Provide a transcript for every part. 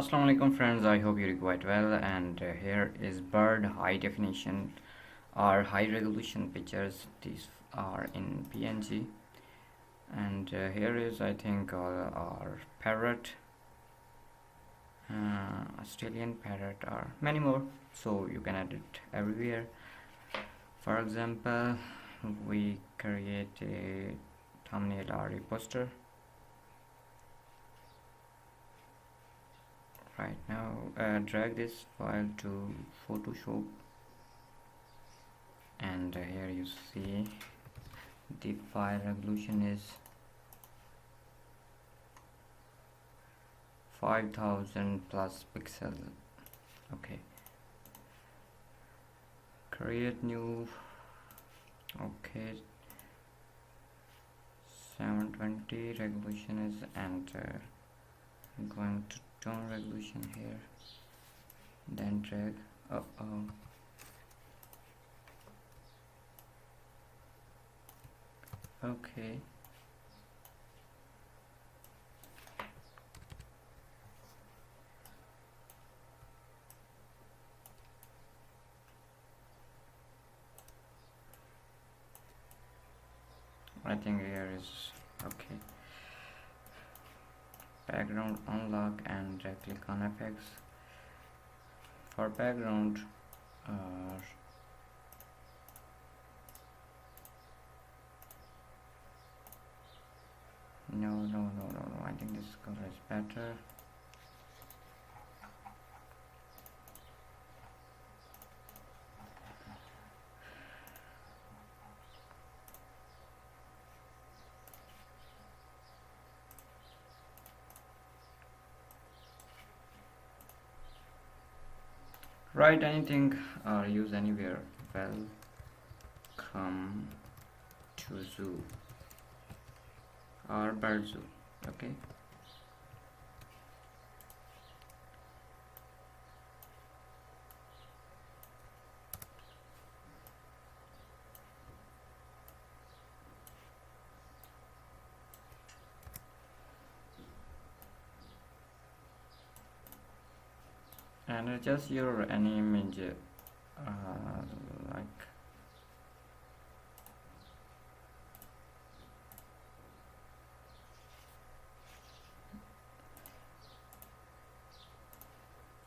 Assalamu alaikum friends, I hope you're quite well. And here is bird high definition or high resolution pictures. These are in PNG. And here is, I think, our parrot, Australian parrot, or many more, so you can add it everywhere. For example, we create a thumbnail or a poster. Right now, drag this file to Photoshop, and here you see the file resolution is 5000 plus pixels. Okay, create new. Okay, 720 resolution is, and going to tone resolution here, then drag. Okay, I think here is okay. Background unlock, and click on effects. For background, no, I think this color is better. Write anything or use anywhere. Welcome to zoo or bird zoo. Okay, and adjust your any image like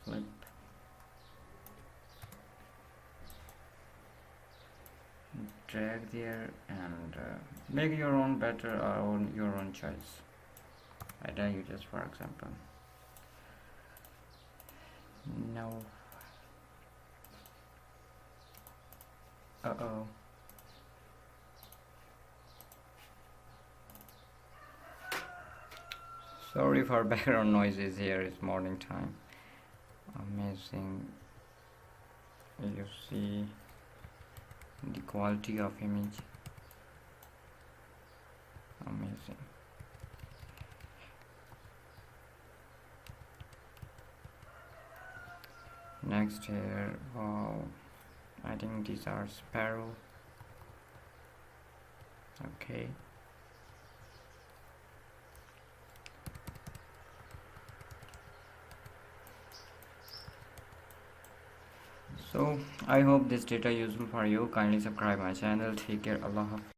flip. Drag there and make your own better or your own choice. I tell you just for example. No. Sorry for background noises. Here it's morning time. Amazing. You see the quality of image. Amazing. Next here, wow, I think these are sparrow. Okay, so I hope this data useful for you. Kindly subscribe my channel. Take care. Allah Hafiz.